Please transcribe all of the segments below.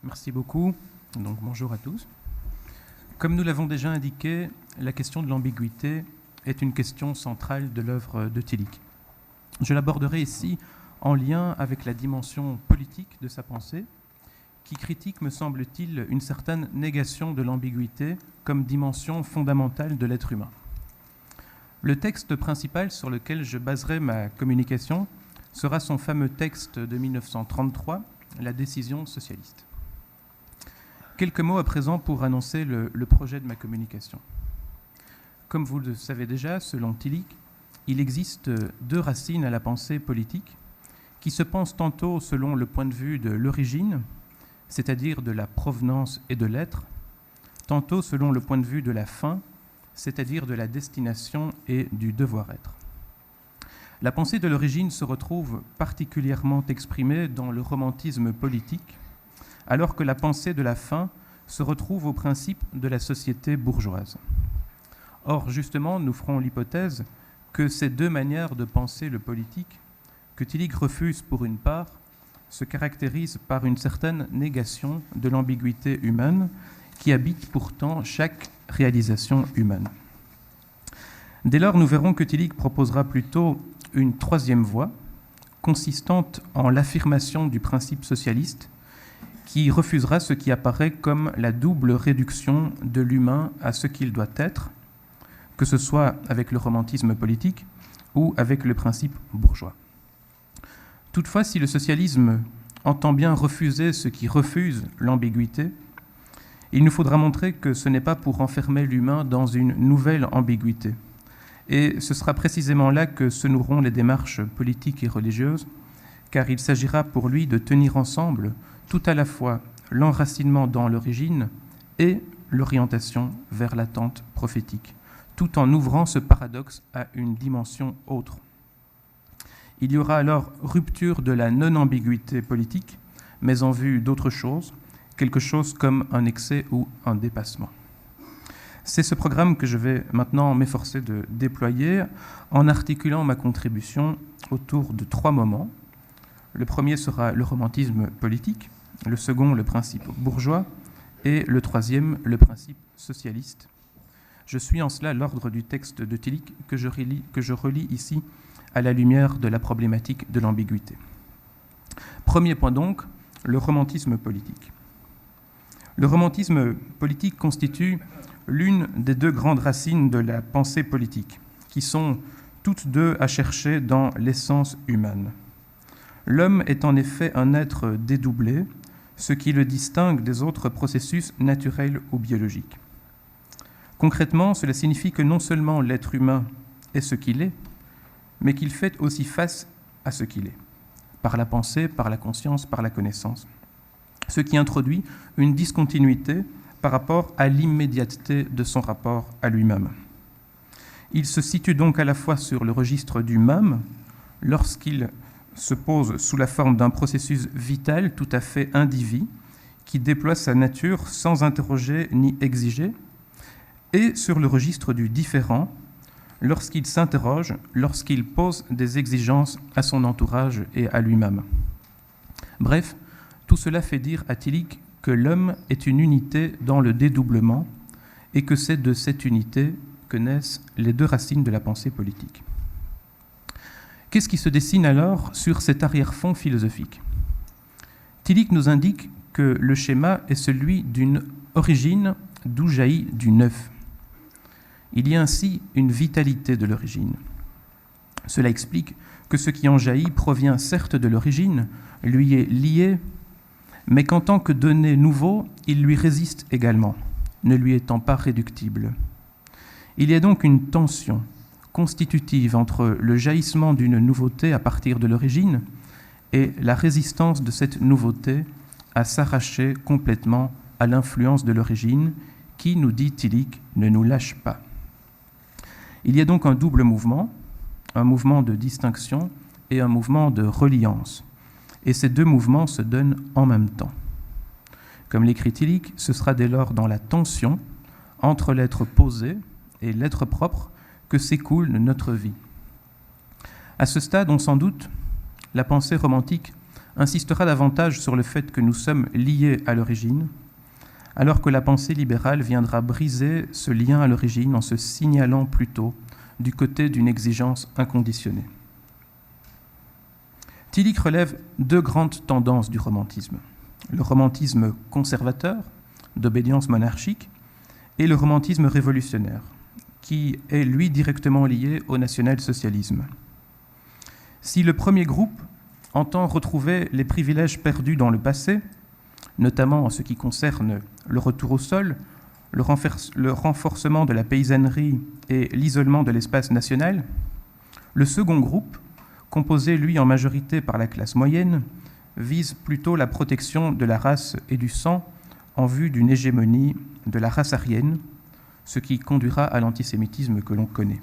Merci beaucoup. Donc, bonjour à tous. Comme nous l'avons déjà indiqué, la question de l'ambiguïté est une question centrale de l'œuvre de Tillich. Je l'aborderai ici en lien avec la dimension politique de sa pensée, qui critique, me semble-t-il, une certaine négation de l'ambiguïté comme dimension fondamentale de l'être humain. Le texte principal sur lequel je baserai ma communication sera son fameux texte de 1933, La décision socialiste. Quelques mots à présent pour annoncer le projet de ma communication. Comme vous le savez déjà, selon Tillich, il existe deux racines à la pensée politique qui se pensent tantôt selon le point de vue de l'origine, c'est-à-dire de la provenance et de l'être, tantôt selon le point de vue de la fin, c'est-à-dire de la destination et du devoir-être. La pensée de l'origine se retrouve particulièrement exprimée dans le romantisme politique, alors que la pensée de la fin se retrouve au principe de la société bourgeoise. Or, justement, nous ferons l'hypothèse que ces deux manières de penser le politique, que Tillich refuse pour une part, se caractérisent par une certaine négation de l'ambiguïté humaine qui habite pourtant chaque réalisation humaine. Dès lors, nous verrons que Tillich proposera plutôt une troisième voie, consistante en l'affirmation du principe socialiste, qui refusera ce qui apparaît comme la double réduction de l'humain à ce qu'il doit être, que ce soit avec le romantisme politique ou avec le principe bourgeois. Toutefois, si le socialisme entend bien refuser ce qui refuse l'ambiguïté, il nous faudra montrer que ce n'est pas pour enfermer l'humain dans une nouvelle ambiguïté. Et ce sera précisément là que se noueront les démarches politiques et religieuses, car il s'agira pour lui de tenir ensemble tout à la fois l'enracinement dans l'origine et l'orientation vers l'attente prophétique, tout en ouvrant ce paradoxe à une dimension autre. Il y aura alors rupture de la non-ambiguïté politique, mais en vue d'autre chose, quelque chose comme un excès ou un dépassement. C'est ce programme que je vais maintenant m'efforcer de déployer en articulant ma contribution autour de trois moments. Le premier sera le romantisme politique, le second le principe bourgeois et le troisième le principe socialiste. Je suis en cela l'ordre du texte de Tillich que je relis ici à la lumière de la problématique de l'ambiguïté. Premier point donc, le romantisme politique. Le romantisme politique constitue l'une des deux grandes racines de la pensée politique, qui sont toutes deux à chercher dans l'essence humaine. L'homme est en effet un être dédoublé, ce qui le distingue des autres processus naturels ou biologiques. Concrètement, cela signifie que non seulement l'être humain est ce qu'il est, mais qu'il fait aussi face à ce qu'il est, par la pensée, par la conscience, par la connaissance, ce qui introduit une discontinuité par rapport à l'immédiateté de son rapport à lui-même. Il se situe donc à la fois sur le registre du même, lorsqu'il se pose sous la forme d'un processus vital tout à fait indivis, qui déploie sa nature sans interroger ni exiger, et sur le registre du différent, lorsqu'il s'interroge, lorsqu'il pose des exigences à son entourage et à lui-même. Bref, tout cela fait dire à Tillich que l'homme est une unité dans le dédoublement et que c'est de cette unité que naissent les deux racines de la pensée politique. Qu'est-ce qui se dessine alors sur cet arrière-fond philosophique ? Tillich nous indique que le schéma est celui d'une origine d'où jaillit du neuf. Il y a ainsi une vitalité de l'origine. Cela explique que ce qui en jaillit provient certes de l'origine, lui est lié, mais qu'en tant que donné nouveau, il lui résiste également, ne lui étant pas réductible. Il y a donc une tension constitutive entre le jaillissement d'une nouveauté à partir de l'origine et la résistance de cette nouveauté à s'arracher complètement à l'influence de l'origine qui, nous dit Tillich, ne nous lâche pas. Il y a donc un double mouvement, un mouvement de distinction et un mouvement de reliance. Et ces deux mouvements se donnent en même temps. Comme l'écrit Tillich, ce sera dès lors dans la tension entre l'être posé et l'être propre que s'écoule notre vie. À ce stade, on s'en doute, la pensée romantique insistera davantage sur le fait que nous sommes liés à l'origine, alors que la pensée libérale viendra briser ce lien à l'origine en se signalant plutôt du côté d'une exigence inconditionnée. Tillich relève deux grandes tendances du romantisme. Le romantisme conservateur, d'obédience monarchique, et le romantisme révolutionnaire, qui est, lui, directement lié au national-socialisme. Si le premier groupe entend retrouver les privilèges perdus dans le passé, notamment en ce qui concerne le retour au sol, le renforcement de la paysannerie et l'isolement de l'espace national, le second groupe, composé, lui, en majorité par la classe moyenne, vise plutôt la protection de la race et du sang en vue d'une hégémonie de la race aryenne, ce qui conduira à l'antisémitisme que l'on connaît.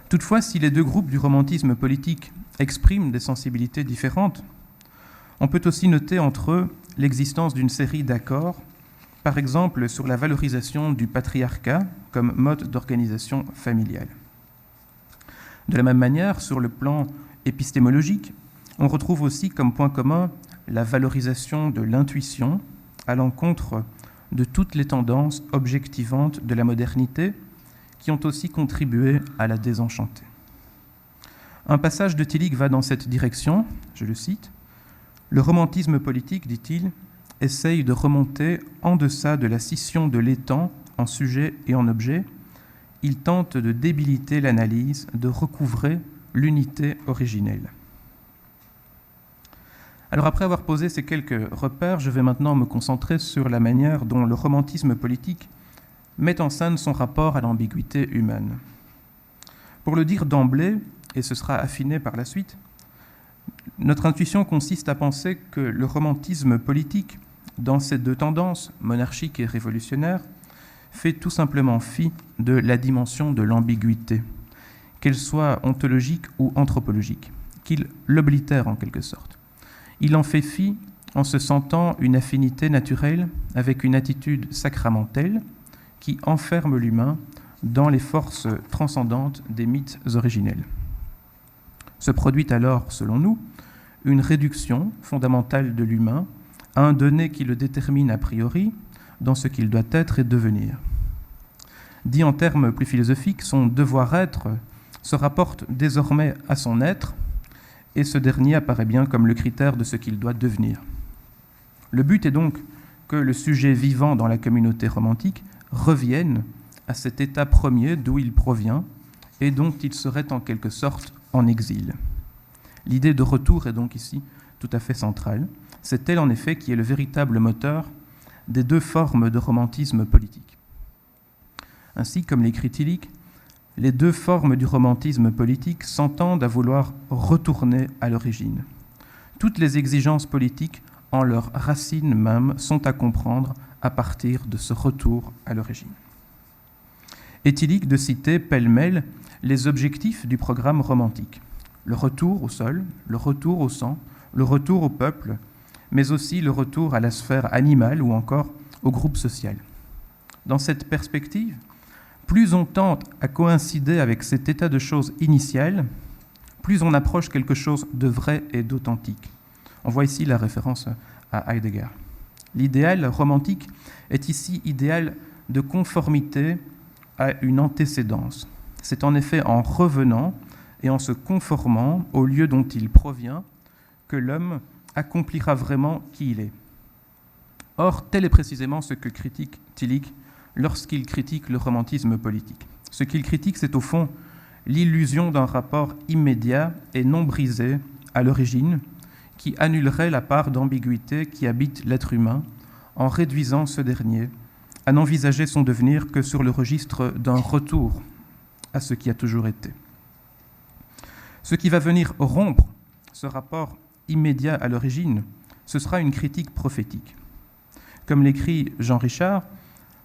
Toutefois, si les deux groupes du romantisme politique expriment des sensibilités différentes, on peut aussi noter entre eux l'existence d'une série d'accords, par exemple sur la valorisation du patriarcat comme mode d'organisation familiale. De la même manière, sur le plan épistémologique, on retrouve aussi comme point commun la valorisation de l'intuition à l'encontre de toutes les tendances objectivantes de la modernité qui ont aussi contribué à la désenchanter. Un passage de Tillich va dans cette direction, je le cite, « Le romantisme politique, dit-il, essaye de remonter en deçà de la scission de l'étang en sujet et en objet. Il tente de débiliter l'analyse, de recouvrer l'unité originelle. » Alors après avoir posé ces quelques repères, je vais maintenant me concentrer sur la manière dont le romantisme politique met en scène son rapport à l'ambiguïté humaine. Pour le dire d'emblée, et ce sera affiné par la suite, notre intuition consiste à penser que le romantisme politique, dans ces deux tendances, monarchique et révolutionnaire, fait tout simplement fi de la dimension de l'ambiguïté, qu'elle soit ontologique ou anthropologique, qu'il l'oblitère en quelque sorte. Il en fait fi en se sentant une affinité naturelle avec une attitude sacramentelle qui enferme l'humain dans les forces transcendantes des mythes originels. Se produit alors, selon nous, une réduction fondamentale de l'humain à un donné qui le détermine a priori dans ce qu'il doit être et devenir. Dit en termes plus philosophiques, son devoir-être se rapporte désormais à son être, et ce dernier apparaît bien comme le critère de ce qu'il doit devenir. Le but est donc que le sujet vivant dans la communauté romantique revienne à cet état premier d'où il provient et dont il serait en quelque sorte en exil. L'idée de retour est donc ici tout à fait centrale. C'est elle en effet qui est le véritable moteur des deux formes de romantisme politique. Ainsi, comme l'écrit Tillich, les deux formes du romantisme politique s'entendent à vouloir retourner à l'origine. Toutes les exigences politiques, en leur racine même, sont à comprendre à partir de ce retour à l'origine. Et Tillich de citer pêle-mêle les objectifs du programme romantique. Le retour au sol, le retour au sang, le retour au peuple, mais aussi le retour à la sphère animale ou encore au groupe social. Dans cette perspective, plus on tente à coïncider avec cet état de choses initial, plus on approche quelque chose de vrai et d'authentique. On voit ici la référence à Heidegger. L'idéal romantique est ici idéal de conformité à une antécédence. C'est en effet en revenant et en se conformant au lieu dont il provient que l'homme accomplira vraiment qui il est. Or, tel est précisément ce que critique Tillich lorsqu'il critique le romantisme politique. Ce qu'il critique, c'est au fond l'illusion d'un rapport immédiat et non brisé à l'origine qui annulerait la part d'ambiguïté qui habite l'être humain en réduisant ce dernier à n'envisager son devenir que sur le registre d'un retour à ce qui a toujours été. Ce qui va venir rompre ce rapport immédiat à l'origine, ce sera une critique prophétique. Comme l'écrit Jean Richard,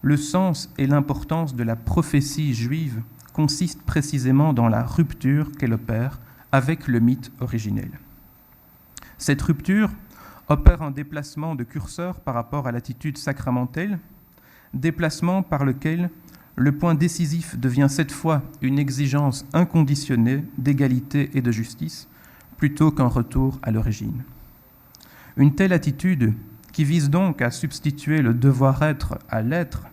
le sens et l'importance de la prophétie juive consistent précisément dans la rupture qu'elle opère avec le mythe originel. Cette rupture opère un déplacement de curseur par rapport à l'attitude sacramentelle, déplacement par lequel le point décisif devient cette fois une exigence inconditionnée d'égalité et de justice, plutôt qu'un retour à l'origine. Une telle attitude, qui vise donc à substituer le devoir-être à l'être,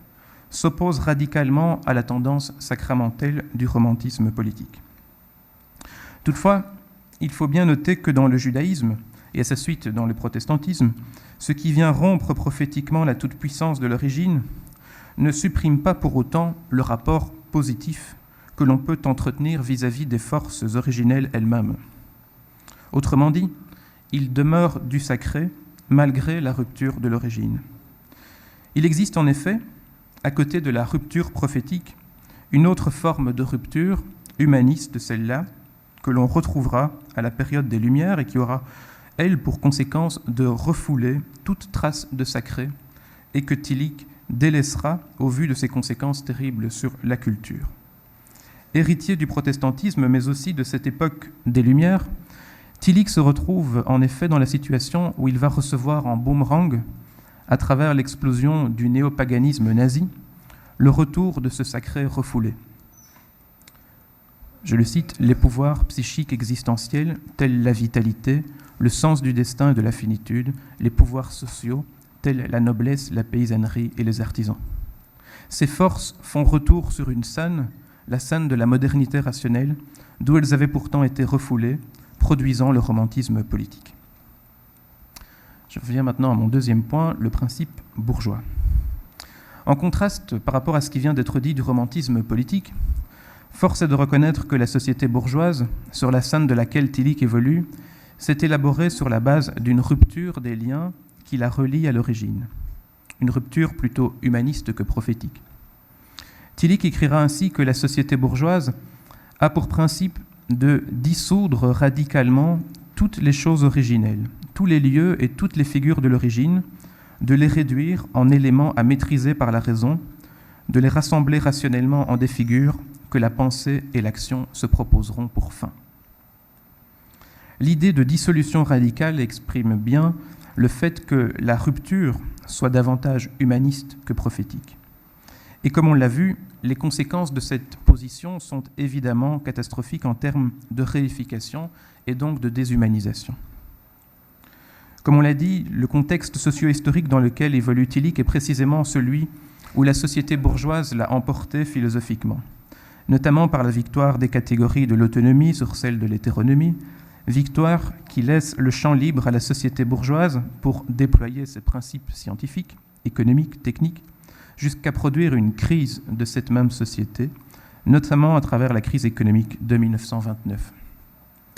s'oppose radicalement à la tendance sacramentelle du romantisme politique. Toutefois, il faut bien noter que dans le judaïsme, et à sa suite dans le protestantisme, ce qui vient rompre prophétiquement la toute-puissance de l'origine ne supprime pas pour autant le rapport positif que l'on peut entretenir vis-à-vis des forces originelles elles-mêmes. Autrement dit, il demeure du sacré malgré la rupture de l'origine. Il existe en effet, à côté de la rupture prophétique, une autre forme de rupture humaniste, celle-là, que l'on retrouvera à la période des Lumières et qui aura, elle, pour conséquence de refouler toute trace de sacré et que Tillich délaissera au vu de ses conséquences terribles sur la culture. Héritier du protestantisme, mais aussi de cette époque des Lumières, Tillich se retrouve en effet dans la situation où il va recevoir en boomerang, à travers l'explosion du néopaganisme nazi, le retour de ce sacré refoulé. Je le cite, « Les pouvoirs psychiques existentiels, tels la vitalité, le sens du destin et de la finitude, les pouvoirs sociaux, tels la noblesse, la paysannerie et les artisans. Ces forces font retour sur une scène, la scène de la modernité rationnelle, d'où elles avaient pourtant été refoulées, produisant le romantisme politique. » Je reviens maintenant à mon deuxième point, le principe bourgeois. En contraste par rapport à ce qui vient d'être dit du romantisme politique, force est de reconnaître que la société bourgeoise, sur la scène de laquelle Tillich évolue, s'est élaborée sur la base d'une rupture des liens qui la relient à l'origine, une rupture plutôt humaniste que prophétique. Tillich écrira ainsi que la société bourgeoise a pour principe de dissoudre radicalement toutes les choses originelles, tous les lieux et toutes les figures de l'origine, de les réduire en éléments à maîtriser par la raison, de les rassembler rationnellement en des figures que la pensée et l'action se proposeront pour fin. L'idée de dissolution radicale exprime bien le fait que la rupture soit davantage humaniste que prophétique. Et comme on l'a vu, les conséquences de cette position sont évidemment catastrophiques en termes de réification et donc de déshumanisation. Comme on l'a dit, le contexte socio-historique dans lequel évolue Tillich est précisément celui où la société bourgeoise l'a emporté philosophiquement, notamment par la victoire des catégories de l'autonomie sur celle de l'hétéronomie, victoire qui laisse le champ libre à la société bourgeoise pour déployer ses principes scientifiques, économiques, techniques, jusqu'à produire une crise de cette même société, notamment à travers la crise économique de 1929.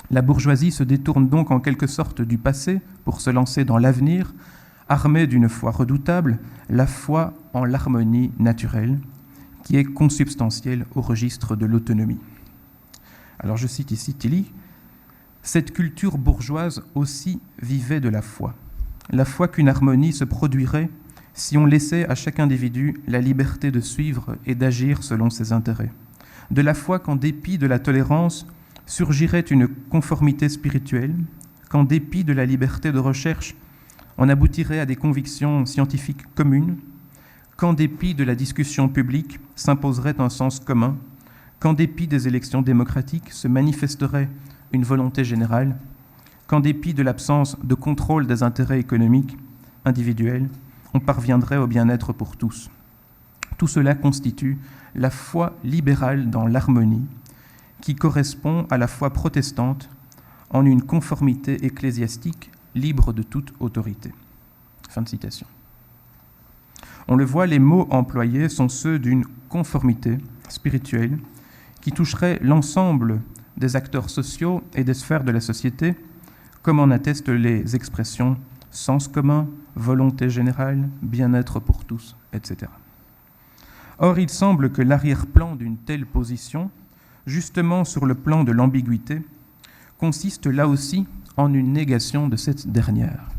La bourgeoisie se détourne donc en quelque sorte du passé pour se lancer dans l'avenir, armée d'une foi redoutable, la foi en l'harmonie naturelle, qui est consubstantielle au registre de l'autonomie. Alors je cite ici Tillich, « Cette culture bourgeoise aussi vivait de la foi qu'une harmonie se produirait si on laissait à chaque individu la liberté de suivre et d'agir selon ses intérêts, de la foi qu'en dépit de la tolérance surgirait une conformité spirituelle, qu'en dépit de la liberté de recherche, on aboutirait à des convictions scientifiques communes, qu'en dépit de la discussion publique s'imposerait un sens commun, qu'en dépit des élections démocratiques se manifesterait une volonté générale, qu'en dépit de l'absence de contrôle des intérêts économiques individuels, on parviendrait au bien-être pour tous. Tout cela constitue la foi libérale dans l'harmonie, qui correspond à la foi protestante en une conformité ecclésiastique libre de toute autorité. » Fin de citation. On le voit, les mots employés sont ceux d'une conformité spirituelle qui toucherait l'ensemble des acteurs sociaux et des sphères de la société, comme en attestent les expressions « sens commun »,« volonté générale »,« bien-être pour tous », etc. Or, il semble que l'arrière-plan d'une telle position, justement sur le plan de l'ambiguïté, consiste là aussi en une négation de cette dernière.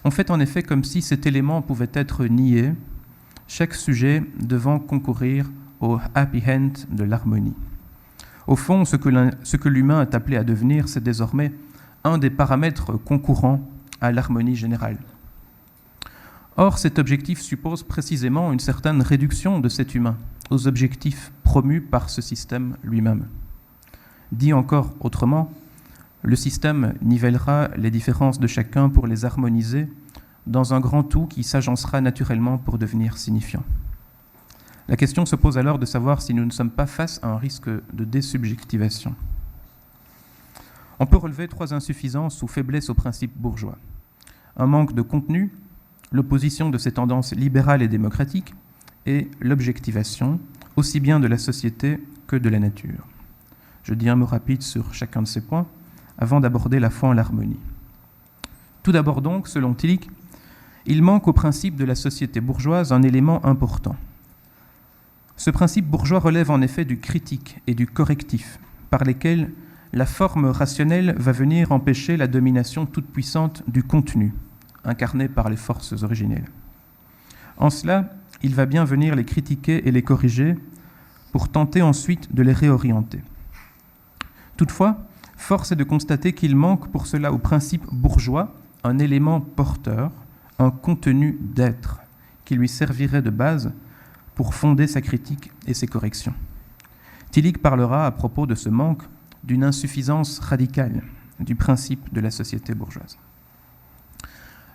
On fait en effet comme si cet élément pouvait être nié, chaque sujet devant concourir au happy end de l'harmonie. Au fond, ce que l'humain est appelé à devenir, c'est désormais un des paramètres concourant à l'harmonie générale. Or, cet objectif suppose précisément une certaine réduction de cet humain aux objectifs promus par ce système lui-même. Dit encore autrement, Le système nivellera les différences de chacun pour les harmoniser dans un grand tout qui s'agencera naturellement pour devenir signifiant. La question se pose alors de savoir si nous ne sommes pas face à un risque de désubjectivation. On peut relever 3 insuffisances ou faiblesses au principe bourgeois. Un manque de contenu, l'opposition de ces tendances libérales et démocratiques, et l'objectivation, aussi bien de la société que de la nature. Je dis un mot rapide sur chacun de ces points, avant d'aborder la foi en l'harmonie. Tout d'abord donc, selon Tillich, il manque au principe de la société bourgeoise un élément important. Ce principe bourgeois relève en effet du critique et du correctif, par lesquels la forme rationnelle va venir empêcher la domination toute-puissante du contenu, incarné par les forces originelles. En cela, il va bien venir les critiquer et les corriger pour tenter ensuite de les réorienter. Toutefois, force est de constater qu'il manque pour cela au principe bourgeois un élément porteur, un contenu d'être, qui lui servirait de base pour fonder sa critique et ses corrections. Tillich parlera à propos de ce manque d'une insuffisance radicale du principe de la société bourgeoise.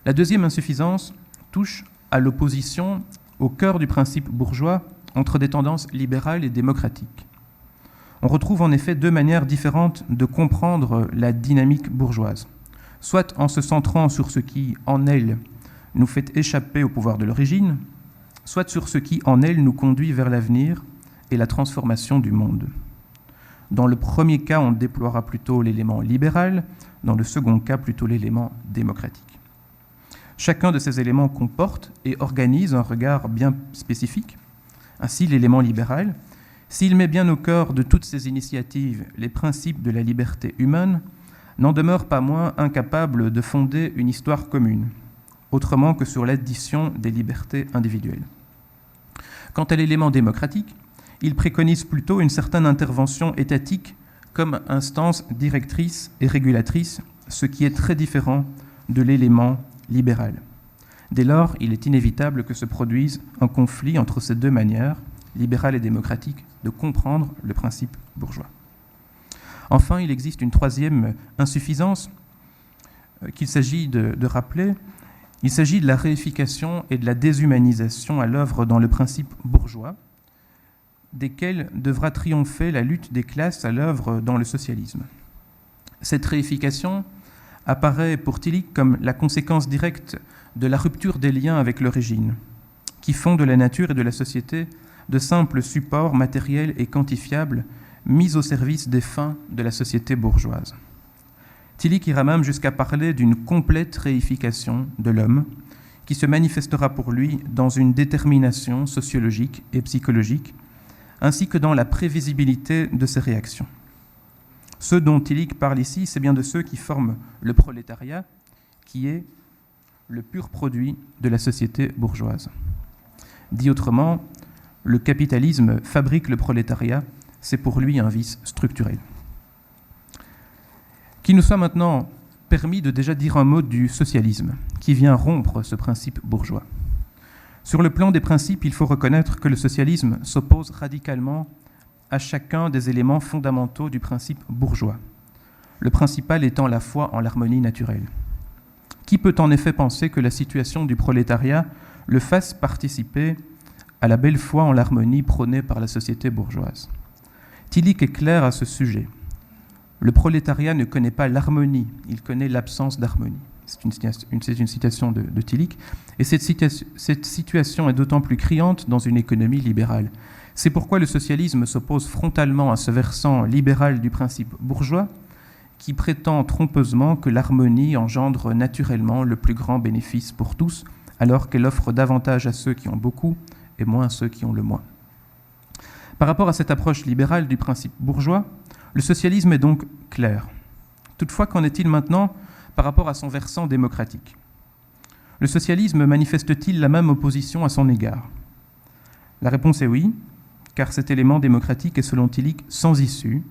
La deuxième insuffisance touche à l'opposition au cœur du principe bourgeois entre des tendances libérales et démocratiques. On retrouve en effet 2 manières différentes de comprendre la dynamique bourgeoise, soit en se centrant sur ce qui, en elle, nous fait échapper au pouvoir de l'origine, soit sur ce qui, en elle, nous conduit vers l'avenir et la transformation du monde. Dans le premier cas, on déploiera plutôt l'élément libéral, dans le second cas, plutôt l'élément démocratique. Chacun de ces éléments comporte et organise un regard bien spécifique. Ainsi, l'élément libéral, s'il met bien au cœur de toutes ces initiatives les principes de la liberté humaine, n'en demeure pas moins incapable de fonder une histoire commune, autrement que sur l'addition des libertés individuelles. Quant à l'élément démocratique, il préconise plutôt une certaine intervention étatique comme instance directrice et régulatrice, ce qui est très différent de l'élément libéral. Dès lors, il est inévitable que se produise un conflit entre ces 2 manières, libérale et démocratique, de comprendre le principe bourgeois. Enfin, il existe une 3e insuffisance qu'il s'agit de rappeler. Il s'agit de la réification et de la déshumanisation à l'œuvre dans le principe bourgeois, desquels devra triompher la lutte des classes à l'œuvre dans le socialisme. Cette réification apparaît pour Tillich comme la conséquence directe de la rupture des liens avec l'origine, qui font de la nature et de la société de simples supports matériels et quantifiables mis au service des fins de la société bourgeoise. Tillich ira même jusqu'à parler d'une complète réification de l'homme, qui se manifestera pour lui dans une détermination sociologique et psychologique, ainsi que dans la prévisibilité de ses réactions. Ceux dont Tillich parle ici, c'est bien de ceux qui forment le prolétariat, qui est le pur produit de la société bourgeoise. Dit autrement, le capitalisme fabrique le prolétariat, c'est pour lui un vice structurel. Qu'il nous soit maintenant permis de déjà dire un mot du socialisme, qui vient rompre ce principe bourgeois. Sur le plan des principes, il faut reconnaître que le socialisme s'oppose radicalement à chacun des éléments fondamentaux du principe bourgeois, le principal étant la foi en l'harmonie naturelle. Qui peut en effet penser que la situation du prolétariat le fasse participer à la belle foi en l'harmonie prônée par la société bourgeoise? Tillich est clair à ce sujet. Le prolétariat ne connaît pas l'harmonie, il connaît l'absence d'harmonie. C'est une citation de Tillich. Et cette situation est d'autant plus criante dans une économie libérale. C'est pourquoi le socialisme s'oppose frontalement à ce versant libéral du principe bourgeois qui prétend trompeusement que l'harmonie engendre naturellement le plus grand bénéfice pour tous, alors qu'elle offre davantage à ceux qui ont beaucoup et moins à ceux qui ont le moins. Par rapport à cette approche libérale du principe bourgeois, le socialisme est donc clair. Toutefois, qu'en est-il maintenant par rapport à son versant démocratique? Le socialisme manifeste-t-il la même opposition à son égard? La réponse est oui, car cet élément démocratique est selon Tillich sans issue,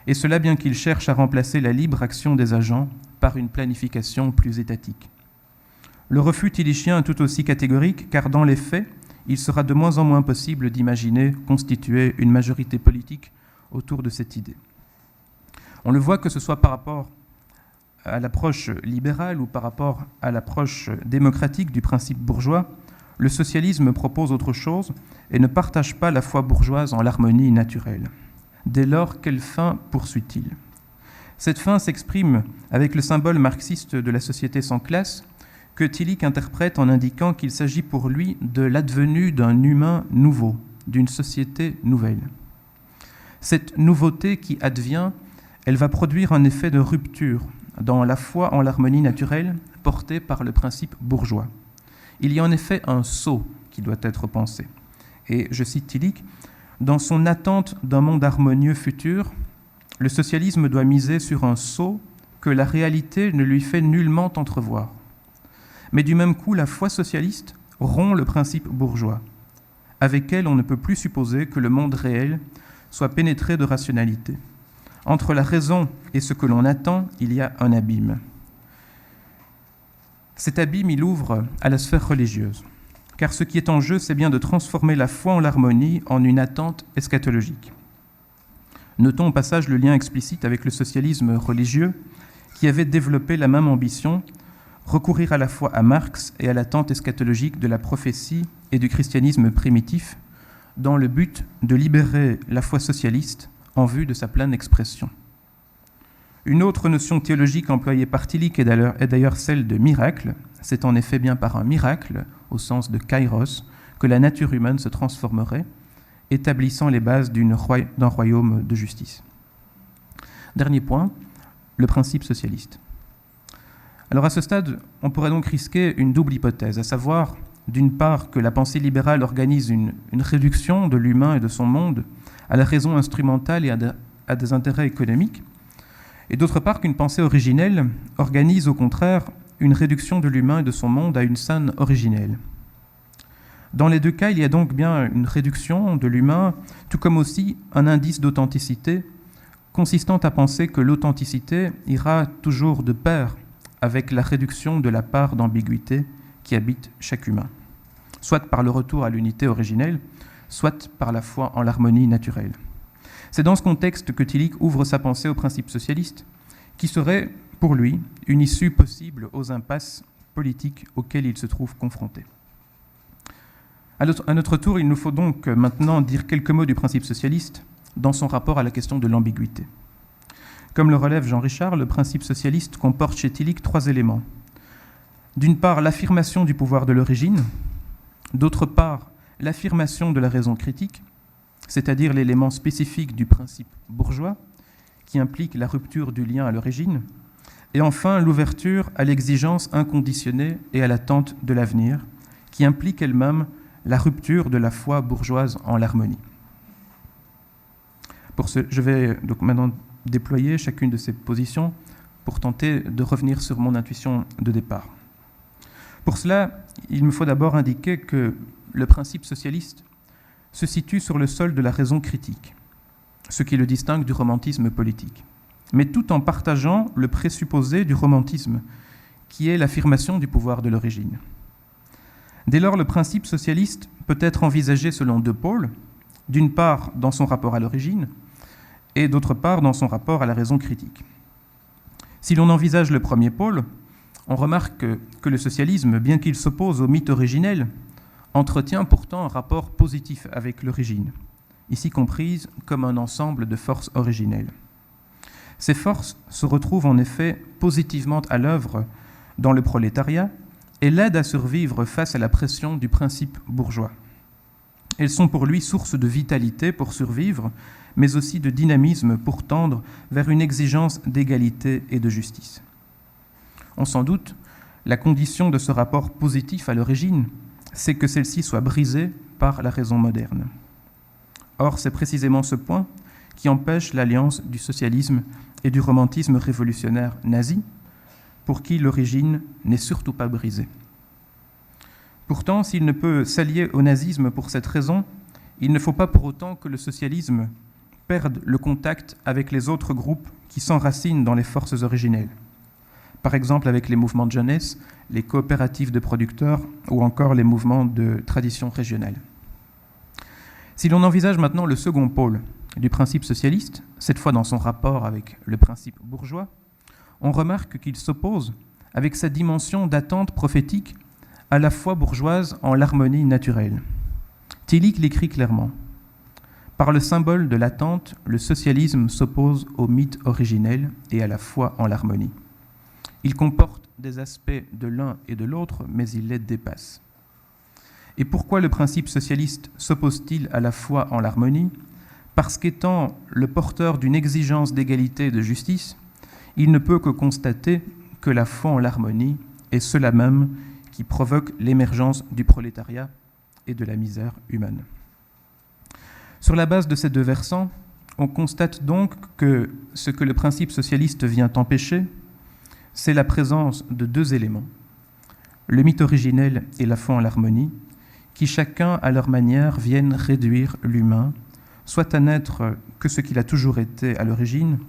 et cela bien qu'il cherche à remplacer la libre action des agents par une planification plus étatique. Le refus tillichien est tout aussi catégorique, car dans les faits, il sera de moins en moins possible d'imaginer constituer une majorité politique autour de cette idée. On le voit que ce soit par rapport à l'approche libérale ou par rapport à l'approche démocratique du principe bourgeois, le socialisme propose autre chose et ne partage pas la foi bourgeoise en l'harmonie naturelle. Dès lors, quelle fin poursuit-il ? Cette fin s'exprime avec le symbole marxiste de la société sans classe que Tillich interprète en indiquant qu'il s'agit pour lui de l'advenue d'un humain nouveau, d'une société nouvelle. Cette nouveauté qui advient, elle va produire un effet de rupture dans la foi en l'harmonie naturelle portée par le principe bourgeois. Il y a en effet un saut qui doit être pensé. Et je cite Tillich, « Dans son attente d'un monde harmonieux futur, le socialisme doit miser sur un saut que la réalité ne lui fait nullement entrevoir. Mais du même coup, la foi socialiste rompt le principe bourgeois. Avec elle, on ne peut plus supposer que le monde réel soit pénétré de rationalité. Entre la raison et ce que l'on attend, il y a un abîme. Cet abîme, il ouvre à la sphère religieuse, car ce qui est en jeu, c'est bien de transformer la foi en l'harmonie en une attente eschatologique. Notons au passage le lien explicite avec le socialisme religieux qui avait développé la même ambition, recourir à la fois à Marx et à l'attente eschatologique de la prophétie et du christianisme primitif, dans le but de libérer la foi socialiste en vue de sa pleine expression. Une autre notion théologique employée par Tillich est d'ailleurs celle de miracle. C'est en effet bien par un miracle, au sens de kairos, que la nature humaine se transformerait, établissant les bases d'un royaume de justice. Dernier point, le principe socialiste. Alors à ce stade, on pourrait donc risquer une double hypothèse, à savoir, d'une part, que la pensée libérale organise une réduction de l'humain et de son monde à la raison instrumentale et à des intérêts économiques, et d'autre part qu'une pensée originelle organise au contraire une réduction de l'humain et de son monde à une scène originelle. Dans les deux cas, il y a donc bien une réduction de l'humain, tout comme aussi un indice d'authenticité, consistant à penser que l'authenticité ira toujours de pair avec la réduction de la part d'ambiguïté qui habite chaque humain, soit par le retour à l'unité originelle, soit par la foi en l'harmonie naturelle. C'est dans ce contexte que Tillich ouvre sa pensée au principe socialiste, qui serait, pour lui, une issue possible aux impasses politiques auxquelles il se trouve confronté. À notre tour, il nous faut donc maintenant dire quelques mots du principe socialiste dans son rapport à la question de l'ambiguïté. Comme le relève Jean Richard, le principe socialiste comporte chez Tillich trois éléments. D'une part, l'affirmation du pouvoir de l'origine, d'autre part, l'affirmation de la raison critique, c'est-à-dire l'élément spécifique du principe bourgeois, qui implique la rupture du lien à l'origine, et enfin l'ouverture à l'exigence inconditionnée et à l'attente de l'avenir, qui implique elle-même la rupture de la foi bourgeoise en l'harmonie. Je vais donc maintenant déployer chacune de ces positions pour tenter de revenir sur mon intuition de départ. Pour cela, il me faut d'abord indiquer que le principe socialiste se situe sur le sol de la raison critique, ce qui le distingue du romantisme politique, mais tout en partageant le présupposé du romantisme, qui est l'affirmation du pouvoir de l'origine. Dès lors, le principe socialiste peut être envisagé selon deux pôles, d'une part dans son rapport à l'origine, et d'autre part dans son rapport à la raison critique. Si l'on envisage le premier pôle, on remarque que le socialisme, bien qu'il s'oppose au mythe originel, entretient pourtant un rapport positif avec l'origine, ici comprise comme un ensemble de forces originelles. Ces forces se retrouvent en effet positivement à l'œuvre dans le prolétariat et l'aident à survivre face à la pression du principe bourgeois. Elles sont pour lui source de vitalité pour survivre, mais aussi de dynamisme pour tendre vers une exigence d'égalité et de justice. On s'en doute, la condition de ce rapport positif à l'origine, c'est que celle-ci soit brisée par la raison moderne. Or, c'est précisément ce point qui empêche l'alliance du socialisme et du romantisme révolutionnaire nazi, pour qui l'origine n'est surtout pas brisée. Pourtant, s'il ne peut s'allier au nazisme pour cette raison, il ne faut pas pour autant que le socialisme perde le contact avec les autres groupes qui s'enracinent dans les forces originelles. Par exemple avec les mouvements de jeunesse, les coopératives de producteurs ou encore les mouvements de tradition régionale. Si l'on envisage maintenant le second pôle du principe socialiste, cette fois dans son rapport avec le principe bourgeois, on remarque qu'il s'oppose, avec sa dimension d'attente prophétique, à la foi bourgeoise en l'harmonie naturelle. Tillich l'écrit clairement. Par le symbole de l'attente, le socialisme s'oppose au mythe originel et à la foi en l'harmonie. Il comporte des aspects de l'un et de l'autre, mais il les dépasse. Et pourquoi le principe socialiste s'oppose-t-il à la foi en l'harmonie ? Parce qu'étant le porteur d'une exigence d'égalité et de justice, il ne peut que constater que la foi en l'harmonie est cela même qui provoque l'émergence du prolétariat et de la misère humaine. Sur la base de ces deux versants, on constate donc que ce que le principe socialiste vient empêcher, c'est la présence de deux éléments, le mythe originel et la foi en l'harmonie, qui chacun à leur manière viennent réduire l'humain, soit à n'être que ce qu'il a toujours été à l'origine,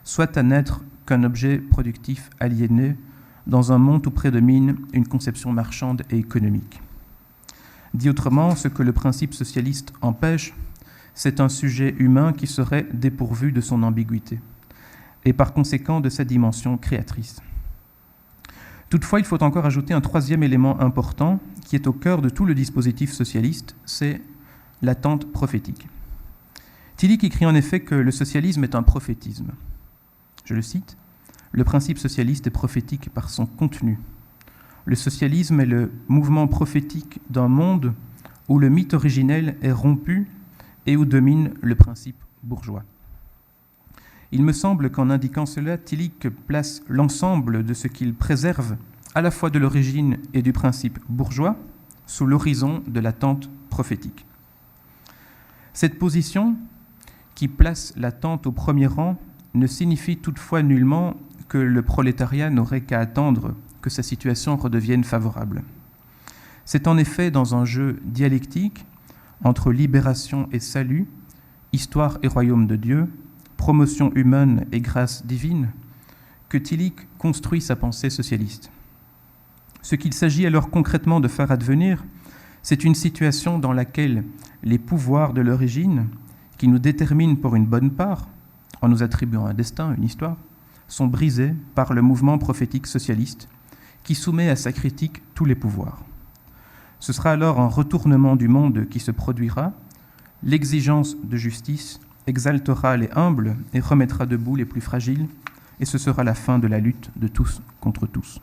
soit à n'être qu'un objet productif aliéné dans un monde où prédomine une conception marchande et économique. Dit autrement, ce que le principe socialiste empêche, c'est un sujet humain qui serait dépourvu de son ambiguïté et par conséquent de sa dimension créatrice. Toutefois, il faut encore ajouter un troisième élément important qui est au cœur de tout le dispositif socialiste, c'est l'attente prophétique. Tillich écrit en effet que le socialisme est un prophétisme. Je le cite, « Le principe socialiste est prophétique par son contenu. Le socialisme est le mouvement prophétique d'un monde où le mythe originel est rompu et où domine le principe bourgeois. » Il me semble qu'en indiquant cela, Tillich place l'ensemble de ce qu'il préserve, à la fois de l'origine et du principe bourgeois, sous l'horizon de l'attente prophétique. Cette position, qui place l'attente au premier rang, ne signifie toutefois nullement que le prolétariat n'aurait qu'à attendre que sa situation redevienne favorable. C'est en effet dans un jeu dialectique entre libération et salut, histoire et royaume de Dieu, promotion humaine et grâce divine, que Tillich construit sa pensée socialiste. Ce qu'il s'agit alors concrètement de faire advenir, c'est une situation dans laquelle les pouvoirs de l'origine, qui nous déterminent pour une bonne part, en nous attribuant un destin, une histoire, sont brisés par le mouvement prophétique socialiste, qui soumet à sa critique tous les pouvoirs. Ce sera alors un retournement du monde qui se produira, l'exigence de justice exaltera les humbles et remettra debout les plus fragiles, et ce sera la fin de la lutte de tous contre tous.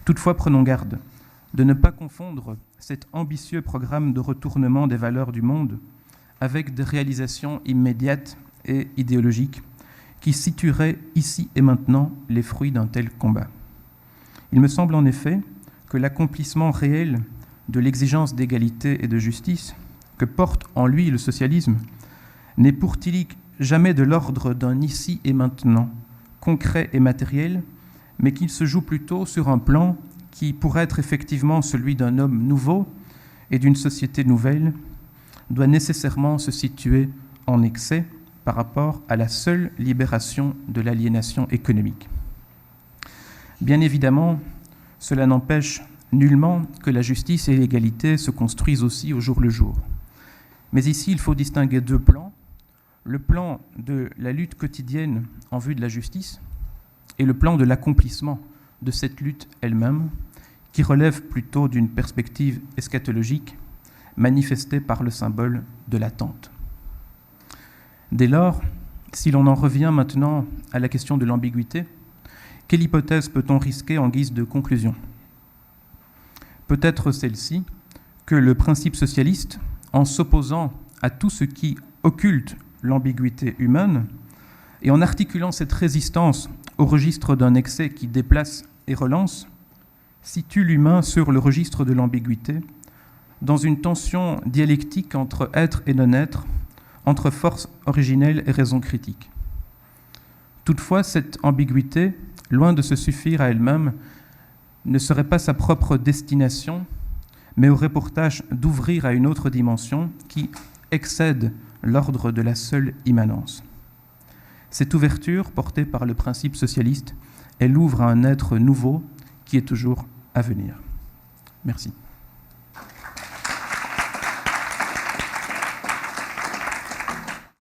Toutefois, prenons garde de ne pas confondre cet ambitieux programme de retournement des valeurs du monde avec des réalisations immédiates et idéologiques qui situeraient ici et maintenant les fruits d'un tel combat. Il me semble en effet que l'accomplissement réel de l'exigence d'égalité et de justice que porte en lui le socialisme n'est pour Tillich jamais de l'ordre d'un ici et maintenant, concret et matériel, mais qu'il se joue plutôt sur un plan qui, pour être effectivement celui d'un homme nouveau et d'une société nouvelle, doit nécessairement se situer en excès par rapport à la seule libération de l'aliénation économique. Bien évidemment, cela n'empêche nullement que la justice et l'égalité se construisent aussi au jour le jour. Mais ici, il faut distinguer deux plans. Le plan de la lutte quotidienne en vue de la justice et le plan de l'accomplissement de cette lutte elle-même, qui relève plutôt d'une perspective eschatologique manifestée par le symbole de l'attente. Dès lors, si l'on en revient maintenant à la question de l'ambiguïté, quelle hypothèse peut-on risquer en guise de conclusion ? Peut-être celle-ci que le principe socialiste, en s'opposant à tout ce qui occulte l'ambiguïté humaine et en articulant cette résistance au registre d'un excès qui déplace et relance, situe l'humain sur le registre de l'ambiguïté, dans une tension dialectique entre être et non-être, entre force originelle et raison critique. Toutefois, cette ambiguïté, loin de se suffire à elle-même, ne serait pas sa propre destination, mais aurait pour tâche d'ouvrir à une autre dimension qui excède l'ordre de la seule immanence. Cette ouverture, portée par le principe socialiste, elle ouvre à un être nouveau qui est toujours à venir. Merci.